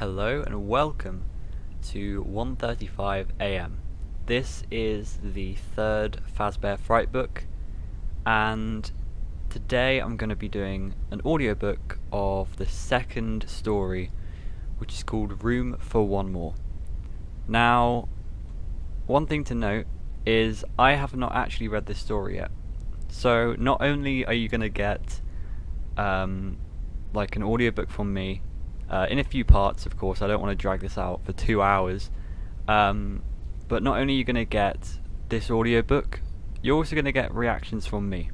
Hello and welcome to 1:35 AM. This is the third Fazbear Fright Book, and today I'm going to be doing an audiobook of the second story, which is called Room for One More. Now, one thing to note is I have not actually read this story yet. So not only are you going to get like an audiobook from me, in a few parts, of course. I don't want to drag this out for 2 hours. But not only are you going to get this audiobook, you're also going to get reactions from me.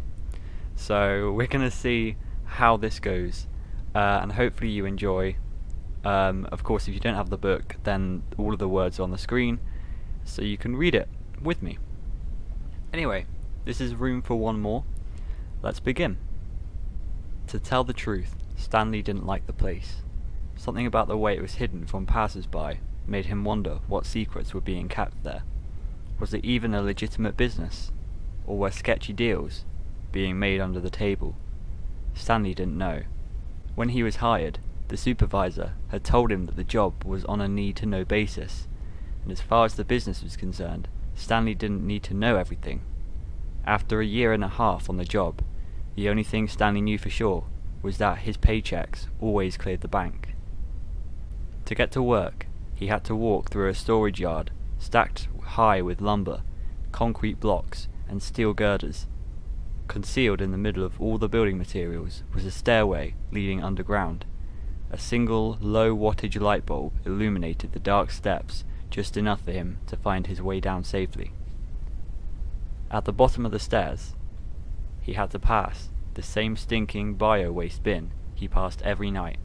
So we're going to see how this goes, and hopefully you enjoy. Of course, if you don't have the book, then all of the words are on the screen, so you can read it with me. Anyway, this is Room for One More. Let's begin. To tell the truth, Stanley didn't like the place. Something about the way it was hidden from passers-by made him wonder what secrets were being kept there. Was it even a legitimate business? Or were sketchy deals being made under the table? Stanley didn't know. When he was hired, the supervisor had told him that the job was on a need-to-know basis, and as far as the business was concerned, Stanley didn't need to know everything. After a year and a half on the job, the only thing Stanley knew for sure was that his paychecks always cleared the bank. To get to work, he had to walk through a storage yard stacked high with lumber, concrete blocks, and steel girders. Concealed in the middle of all the building materials was a stairway leading underground. A single low-wattage light bulb illuminated the dark steps just enough for him to find his way down safely. At the bottom of the stairs, he had to pass the same stinking bio-waste bin he passed every night.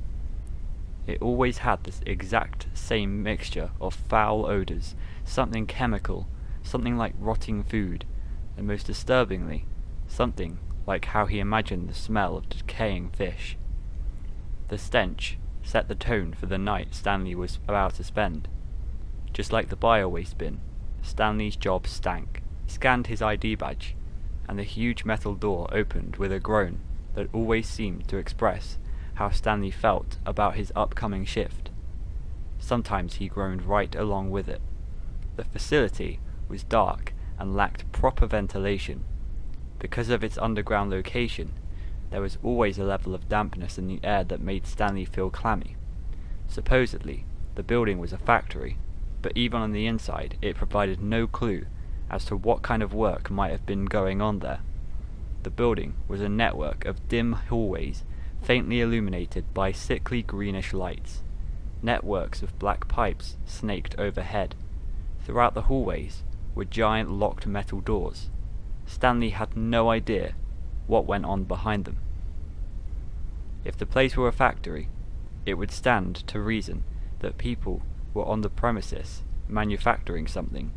It always had this exact same mixture of foul odours, something chemical, something like rotting food, and most disturbingly, something like how he imagined the smell of decaying fish. The stench set the tone for the night Stanley was about to spend. Just like the bio-waste bin, Stanley's job stank. He scanned his ID badge, and the huge metal door opened with a groan that always seemed to express how Stanley felt about his upcoming shift. Sometimes he groaned right along with it. The facility was dark and lacked proper ventilation. Because of its underground location, there was always a level of dampness in the air that made Stanley feel clammy. Supposedly, the building was a factory, but even on the inside it provided no clue as to what kind of work might have been going on there. The building was a network of dim hallways faintly illuminated by sickly greenish lights. Networks of black pipes snaked overhead. Throughout the hallways were giant locked metal doors. Stanley had no idea what went on behind them. If the place were a factory, it would stand to reason that people were on the premises manufacturing something.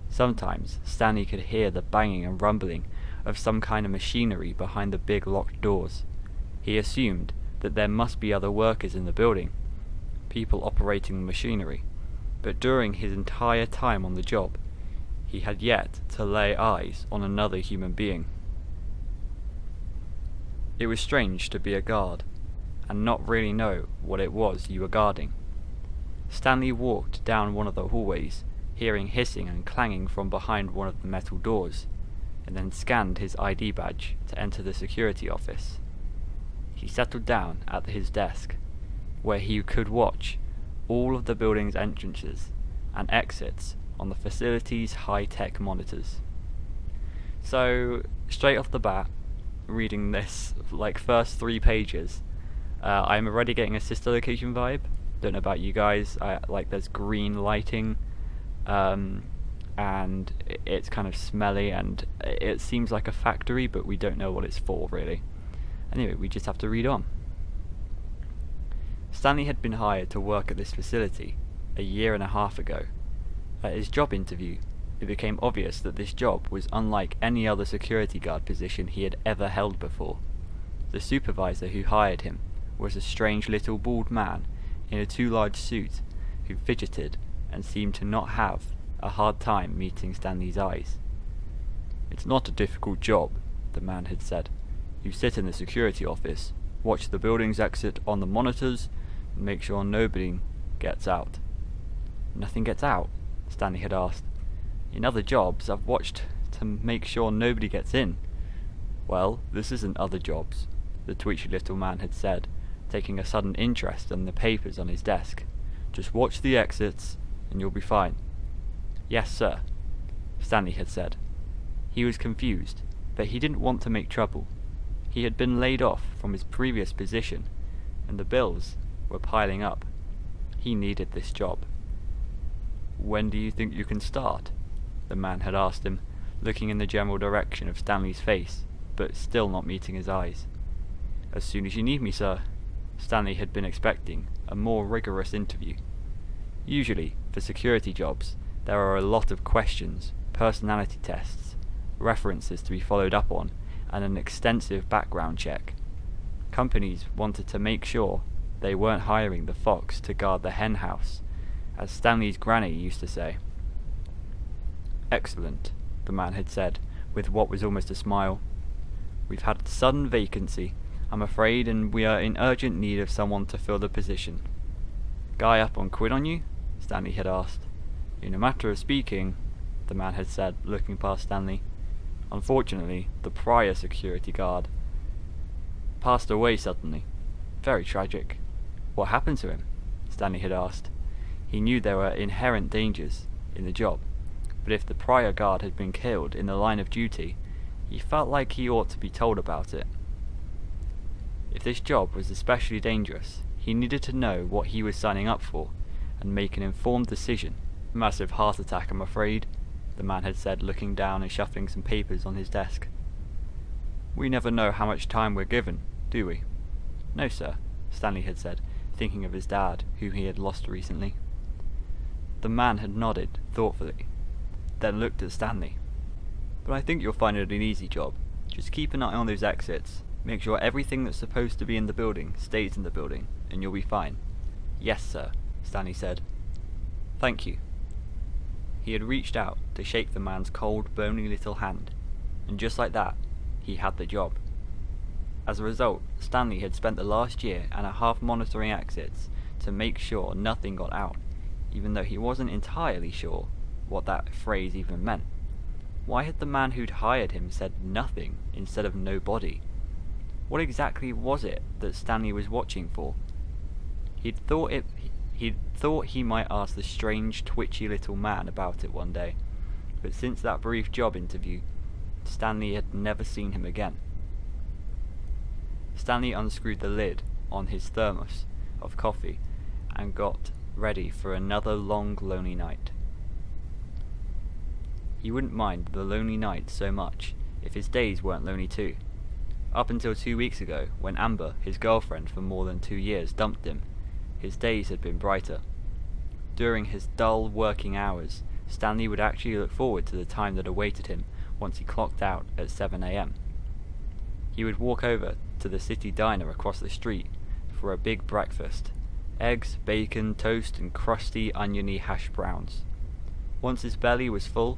Sometimes Stanley could hear the banging and rumbling of some kind of machinery behind the big locked doors. He assumed that there must be other workers in the building, people operating the machinery, but during his entire time on the job, he had yet to lay eyes on another human being. It was strange to be a guard, and not really know what it was you were guarding. Stanley walked down one of the hallways, hearing hissing and clanging from behind one of the metal doors, and then scanned his ID badge to enter the security office. He settled down at his desk, where he could watch all of the building's entrances and exits on the facility's high-tech monitors. So, straight off the bat, reading this, like, first 3 pages, I'm already getting a sister location vibe. Don't know about you guys. There's green lighting, and it's kind of smelly, and it seems like a factory, but we don't know what it's for, really. Anyway, we just have to read on. Stanley had been hired to work at this facility a year and a half ago. At his job interview, it became obvious that this job was unlike any other security guard position he had ever held before. The supervisor who hired him was a strange little bald man in a too large suit who fidgeted and seemed to not have a hard time meeting Stanley's eyes. "It's not a difficult job," the man had said. "You sit in the security office, watch the building's exit on the monitors, and make sure nobody gets out. Nothing gets out? Stanley had asked. In other jobs, I've watched to make sure nobody gets in. Well, this isn't other jobs, the twitchy little man had said, taking a sudden interest in the papers on his desk. Just watch the exits, and you'll be fine. Yes, sir, Stanley had said. He was confused, but he didn't want to make trouble. He had been laid off from his previous position, and the bills were piling up. He needed this job. When do you think you can start? The man had asked him, looking in the general direction of Stanley's face, but still not meeting his eyes. As soon as you need me, sir. Stanley had been expecting a more rigorous interview. Usually, for security jobs, there are a lot of questions, personality tests, references to be followed up on, and an extensive background check. Companies wanted to make sure they weren't hiring the fox to guard the hen house, as Stanley's granny used to say. Excellent, the man had said, with what was almost a smile. We've had a sudden vacancy, I'm afraid, and we are in urgent need of someone to fill the position. Guy up on quid on you? Stanley had asked. In a matter of speaking, the man had said, looking past Stanley. Unfortunately, the prior security guard passed away suddenly. Very tragic. What happened to him? Stanley had asked. He knew there were inherent dangers in the job, but if the prior guard had been killed in the line of duty, he felt like he ought to be told about it. If this job was especially dangerous, he needed to know what he was signing up for, and make an informed decision. Massive heart attack, I'm afraid, the man had said, looking down and shuffling some papers on his desk. We never know how much time we're given, do we? No, sir, Stanley had said, thinking of his dad, whom he had lost recently. The man had nodded thoughtfully, then looked at Stanley. But I think you'll find it an easy job. Just keep an eye on those exits. Make sure everything that's supposed to be in the building stays in the building, and you'll be fine. Yes, sir, Stanley said. Thank you. He had reached out to shake the man's cold, bony little hand, and just like that, he had the job. As a result, Stanley had spent the last year and a half monitoring exits to make sure nothing got out, even though he wasn't entirely sure what that phrase even meant. Why had the man who'd hired him said nothing instead of nobody? What exactly was it that Stanley was watching for? He'd thought he might ask the strange, twitchy little man about it one day, but since that brief job interview, Stanley had never seen him again. Stanley unscrewed the lid on his thermos of coffee and got ready for another long, lonely night. He wouldn't mind the lonely nights so much if his days weren't lonely too. Up until 2 weeks ago, when Amber, his girlfriend for more than 2 years, dumped him, his days had been brighter. During his dull working hours, Stanley would actually look forward to the time that awaited him once he clocked out at 7 a.m. He would walk over to the city diner across the street for a big breakfast: eggs, bacon, toast, and crusty, oniony hash browns. Once his belly was full,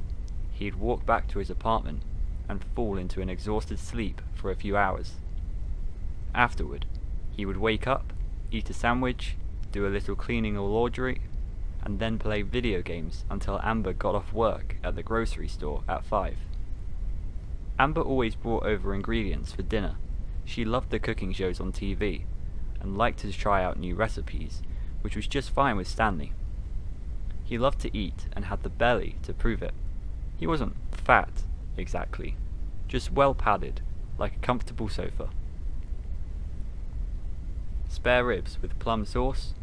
he'd walk back to his apartment and fall into an exhausted sleep for a few hours. Afterward, he would wake up, eat a sandwich, do a little cleaning or laundry, and then play video games until Amber got off work at the grocery store at 5. Amber always brought over ingredients for dinner. She loved the cooking shows on TV, and liked to try out new recipes, which was just fine with Stanley. He loved to eat and had the belly to prove it. He wasn't fat, exactly, just well padded, like a comfortable sofa. Spare ribs with plum sauce,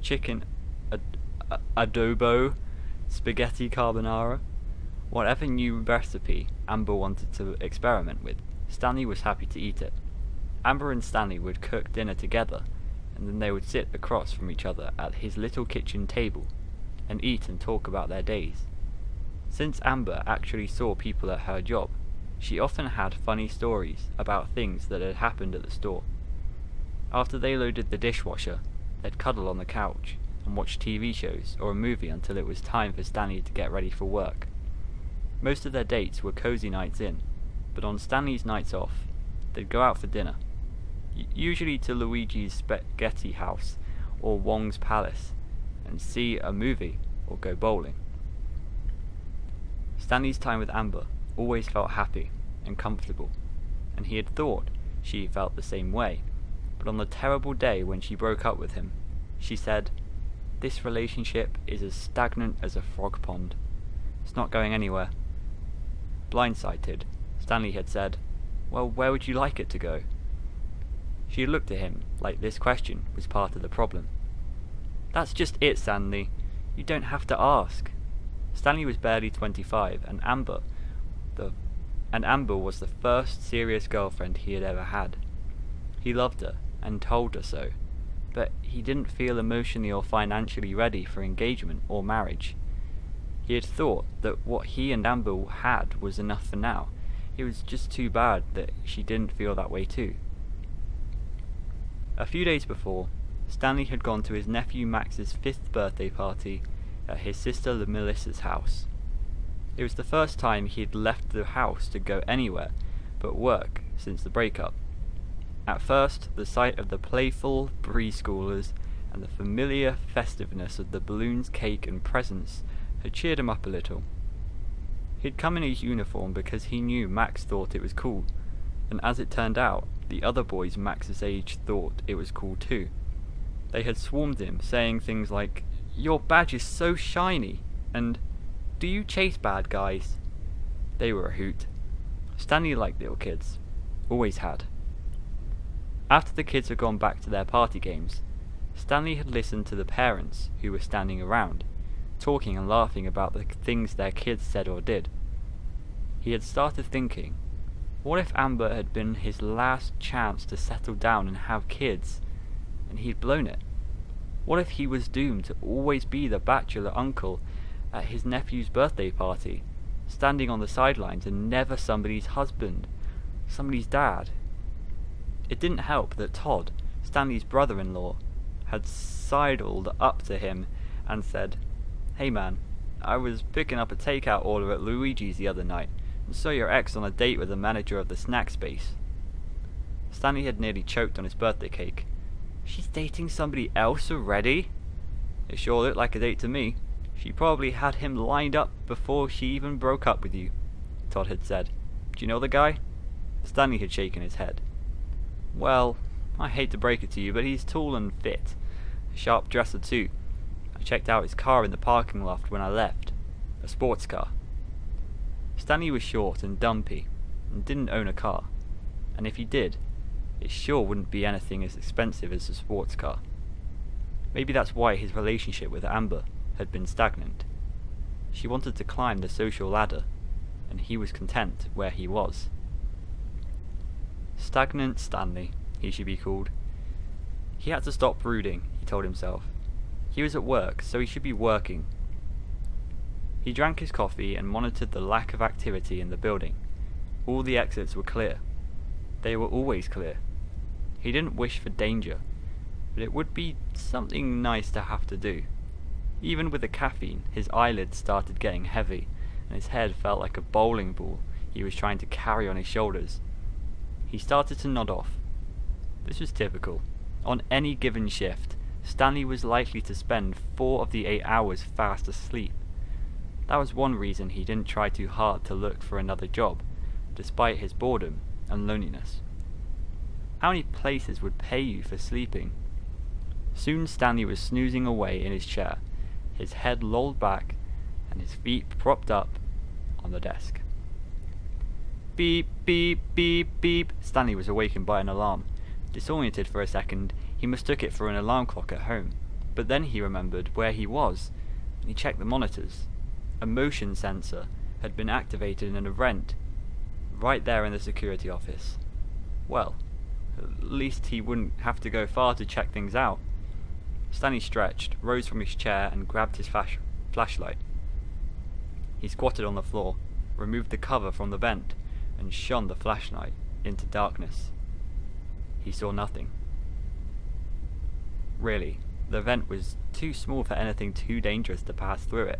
chicken adobo, spaghetti carbonara, whatever new recipe Amber wanted to experiment with, Stanley was happy to eat it. Amber and Stanley would cook dinner together, and then they would sit across from each other at his little kitchen table and eat and talk about their days. Since Amber actually saw people at her job, she often had funny stories about things that had happened at the store. After they loaded the dishwasher, they'd cuddle on the couch and watch TV shows or a movie until it was time for Stanley to get ready for work. Most of their dates were cozy nights in, but on Stanley's nights off, they'd go out for dinner, usually to Luigi's Spaghetti House or Wong's Palace, and see a movie or go bowling. Stanley's time with Amber always felt happy and comfortable, and he had thought she felt the same way, but on the terrible day when she broke up with him, she said, "This relationship is as stagnant as a frog pond. It's not going anywhere." Blindsided, Stanley had said, "Well, where would you like it to go?" She had looked at him like this question was part of the problem. "That's just it, Stanley. You don't have to ask." Stanley was barely 25, and Amber was the first serious girlfriend he had ever had. He loved her, and told her so, but he didn't feel emotionally or financially ready for engagement or marriage. He had thought that what he and Amber had was enough for now. It was just too bad that she didn't feel that way too. A few days before, Stanley had gone to his nephew Max's 5th birthday party at his sister Melissa's house. It was the first time he had left the house to go anywhere but work since the breakup. At first, the sight of the playful preschoolers and the familiar festiveness of the balloons, cake and presents had cheered him up a little. He'd come in his uniform because he knew Max thought it was cool, and as it turned out, the other boys Max's age thought it was cool too. They had swarmed him, saying things like, "Your badge is so shiny," and "Do you chase bad guys?" They were a hoot. Stanley liked little kids. Always had. After the kids had gone back to their party games, Stanley had listened to the parents who were standing around, talking and laughing about the things their kids said or did. He had started thinking, what if Amber had been his last chance to settle down and have kids, and he'd blown it? What if he was doomed to always be the bachelor uncle at his nephew's birthday party, standing on the sidelines and never somebody's husband, somebody's dad? It didn't help that Todd, Stanley's brother-in-law, had sidled up to him and said, "Hey man, I was picking up a takeout order at Luigi's the other night and saw your ex on a date with the manager of the snack space." Stanley had nearly choked on his birthday cake. "She's dating somebody else already?" "It sure looked like a date to me. She probably had him lined up before she even broke up with you," Todd had said. "Do you know the guy?" Stanley had shaken his head. "Well, I hate to break it to you, but he's tall and fit. A sharp dresser too. I checked out his car in the parking lot when I left. A sports car." Stanley was short and dumpy, and didn't own a car. And if he did, it sure wouldn't be anything as expensive as a sports car. Maybe that's why his relationship with Amber had been stagnant. She wanted to climb the social ladder, and he was content where he was. Stagnant Stanley, he should be called. He had to stop brooding, he told himself. He was at work, so he should be working. He drank his coffee and monitored the lack of activity in the building. All the exits were clear. They were always clear. He didn't wish for danger, but it would be something nice to have to do. Even with the caffeine, his eyelids started getting heavy, and his head felt like a bowling ball he was trying to carry on his shoulders. He started to nod off. This was typical. On any given shift, Stanley was likely to spend 4 of the 8 hours fast asleep. That was one reason he didn't try too hard to look for another job, despite his boredom and loneliness. How many places would pay you for sleeping? Soon Stanley was snoozing away in his chair, his head lolled back and his feet propped up on the desk. Beep, beep, beep, beep. Stanley was awakened by an alarm. Disoriented for a second, he mistook it for an alarm clock at home. But then he remembered where he was, and he checked the monitors. A motion sensor had been activated in an event right there in the security office. Well, at least he wouldn't have to go far to check things out. Stanley stretched, rose from his chair and grabbed his flashlight. He squatted on the floor, removed the cover from the vent, and shone the flashlight into darkness. He saw nothing. Really, the vent was too small for anything too dangerous to pass through it.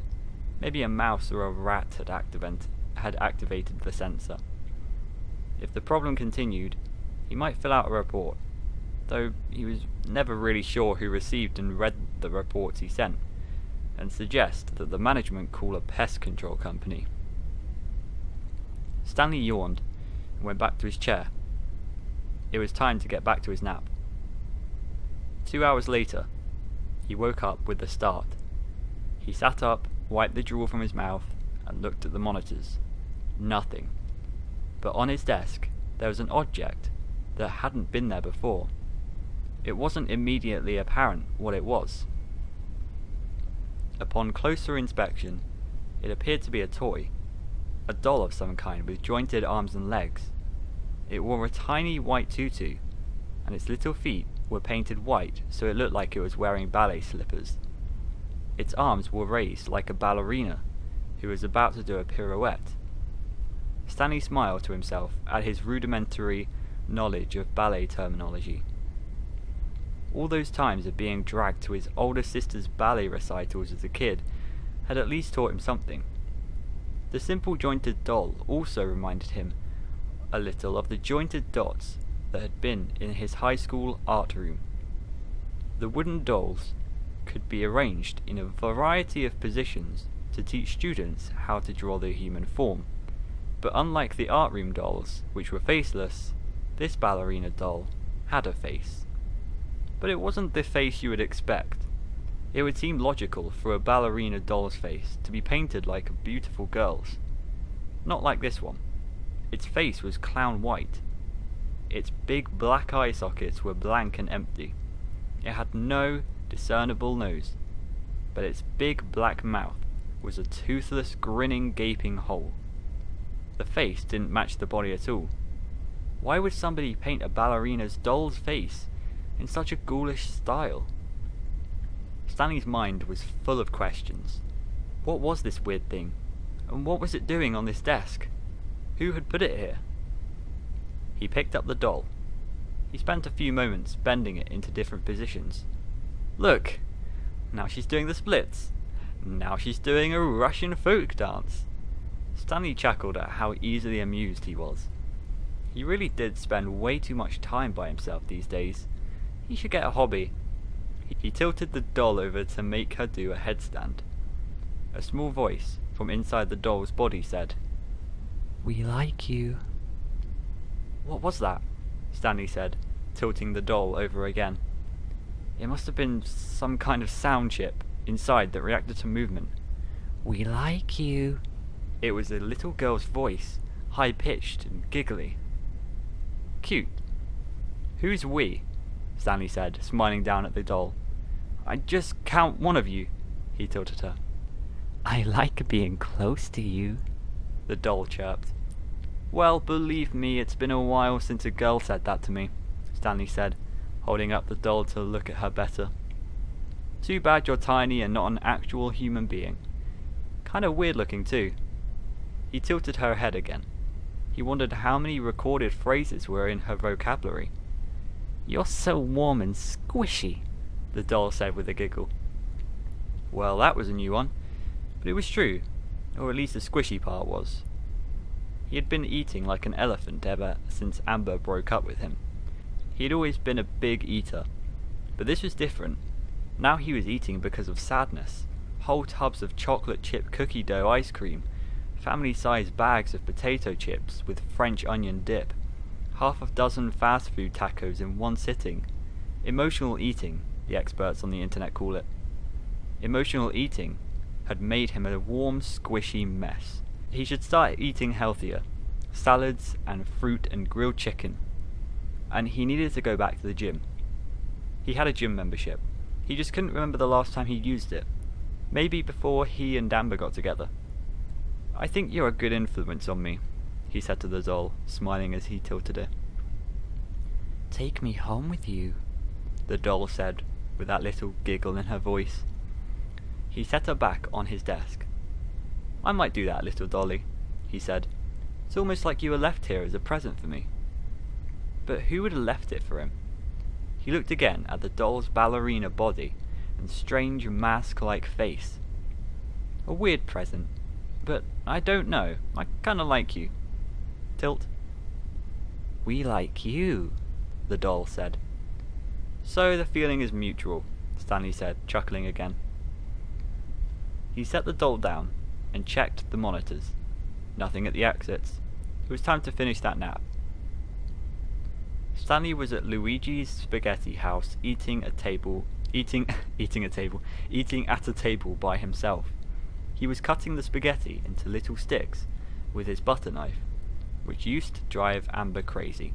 Maybe a mouse or a rat had activated the sensor. If the problem continued, he might fill out a report, though he was never really sure who received and read the reports he sent. and suggest that the management call a pest control company. Stanley yawned and went back to his chair. It was time to get back to his nap. 2 hours later, he woke up with a start. He sat up, wiped the drool from his mouth, and looked at the monitors. Nothing. But on his desk, there was an object that hadn't been there before. It wasn't immediately apparent what it was. Upon closer inspection, it appeared to be a toy, a doll of some kind with jointed arms and legs. It wore a tiny white tutu, and its little feet were painted white so it looked like it was wearing ballet slippers. Its arms were raised like a ballerina who was about to do a pirouette. Stanley smiled to himself at his rudimentary knowledge of ballet terminology. All those times of being dragged to his older sister's ballet recitals as a kid had at least taught him something. The simple jointed doll also reminded him a little of the jointed dots that had been in his high school art room. The wooden dolls could be arranged in a variety of positions to teach students how to draw the human form, but unlike the art room dolls, which were faceless, this ballerina doll had a face. But it wasn't the face you would expect. It would seem logical for a ballerina doll's face to be painted like a beautiful girl's. Not like this one. Its face was clown white. Its big black eye sockets were blank and empty. It had no discernible nose, but its big black mouth was a toothless, grinning, gaping hole. The face didn't match the body at all. Why would somebody paint a ballerina's doll's face in such a ghoulish style? Stanley's mind was full of questions. What was this weird thing? And what was it doing on this desk? Who had put it here? He picked up the doll. He spent a few moments bending it into different positions. Look! Now she's doing the splits. Now she's doing a Russian folk dance. Stanley chuckled at how easily amused he was. He really did spend way too much time by himself these days. He should get a hobby. He tilted the doll over to make her do a headstand. A small voice from inside the doll's body said, "We like you." What was that? Stanley said, tilting the doll over again. It must have been some kind of sound chip inside that reacted to movement. "We like you." It was a little girl's voice, high-pitched and giggly. Cute. "Who's we?" Stanley said, smiling down at the doll. "I just count one of you," he tilted her. "I like being close to you," the doll chirped. "Well, believe me, it's been a while since a girl said that to me," Stanley said, holding up the doll to look at her better. "Too bad you're tiny and not an actual human being. Kinda weird looking too." He tilted her head again. He wondered how many recorded phrases were in her vocabulary. "You're so warm and squishy," the doll said with a giggle. Well, that was a new one, but it was true, or at least the squishy part was. He had been eating like an elephant ever since Amber broke up with him. He had always been a big eater, but this was different. Now he was eating because of sadness. Whole tubs of chocolate chip cookie dough ice cream, family-sized bags of potato chips with French onion dip, half a dozen fast food tacos in one sitting. Emotional eating, the experts on the internet call it. Emotional eating had made him a warm, squishy mess. He should start eating healthier, salads and fruit and grilled chicken. And he needed to go back to the gym. He had a gym membership. He just couldn't remember the last time he'd used it. Maybe before he and Amber got together. "I think you're a good influence on me," he said to the doll, smiling as he tilted it. "Take me home with you," the doll said, with that little giggle in her voice. He set her back on his desk. "I might do that, little dolly," he said. "It's almost like you were left here as a present for me." But who would have left it for him? He looked again at the doll's ballerina body and strange mask-like face. A weird present, but I don't know, I kinda like you. Tilt. "We like you," the doll said. "So the feeling is mutual," Stanley said, chuckling again. He set the doll down and checked the monitors. Nothing at the exits. It was time to finish that nap. Stanley was at Luigi's spaghetti house eating at a table by himself. He was cutting the spaghetti into little sticks with his butter knife, which used to drive Amber crazy.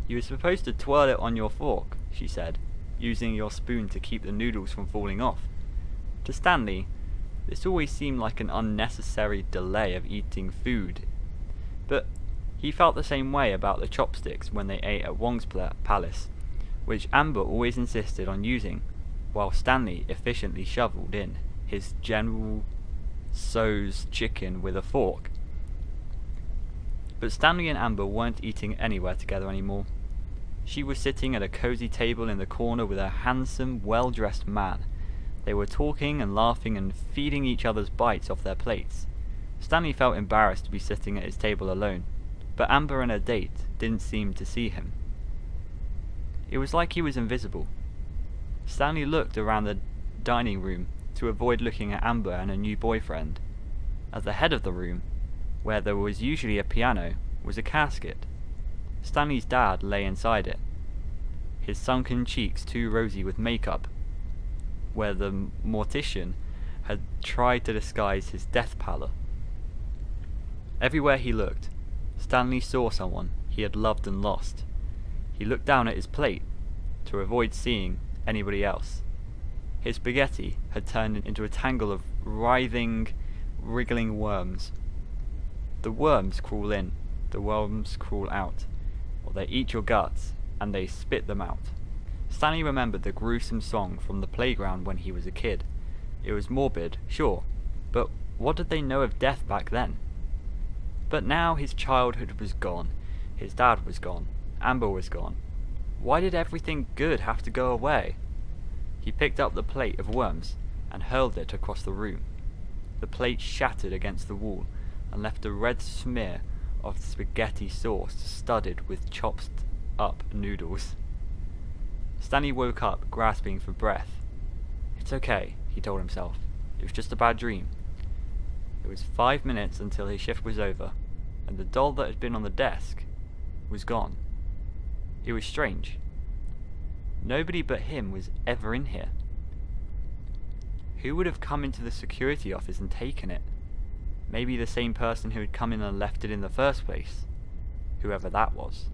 "You were supposed to twirl it on your fork," she said, using your spoon to keep the noodles from falling off. To Stanley, this always seemed like an unnecessary delay of eating food, but he felt the same way about the chopsticks when they ate at Wong's palace, which Amber always insisted on using, while Stanley efficiently shoveled in his General Tso's chicken with a fork. But Stanley and Amber weren't eating anywhere together anymore. She was sitting at a cozy table in the corner with a handsome, well-dressed man. They were talking and laughing and feeding each other's bites off their plates. Stanley felt embarrassed to be sitting at his table alone, but Amber and her date didn't seem to see him. It was like he was invisible. Stanley looked around the dining room to avoid looking at Amber and her new boyfriend. At the head of the room, where there was usually a piano, was a casket. Stanley's dad lay inside it, his sunken cheeks too rosy with makeup, where the mortician had tried to disguise his death pallor. Everywhere he looked, Stanley saw someone he had loved and lost. He looked down at his plate to avoid seeing anybody else. His spaghetti had turned into a tangle of writhing, wriggling worms. The worms crawl in, the worms crawl out, or they eat your guts and they spit them out. Stanley remembered the gruesome song from the playground when he was a kid. It was morbid, sure, but what did they know of death back then? But now his childhood was gone, his dad was gone, Amber was gone. Why did everything good have to go away? He picked up the plate of worms and hurled it across the room. The plate shattered against the wall and left a red smear of spaghetti sauce studded with chopped up noodles. Stanley woke up, grasping for breath. "It's okay," he told himself. "It was just a bad dream." It was 5 minutes until his shift was over, and the doll that had been on the desk was gone. It was strange. Nobody but him was ever in here. Who would have come into the security office and taken it? Maybe the same person who had come in and left it in the first place, whoever that was.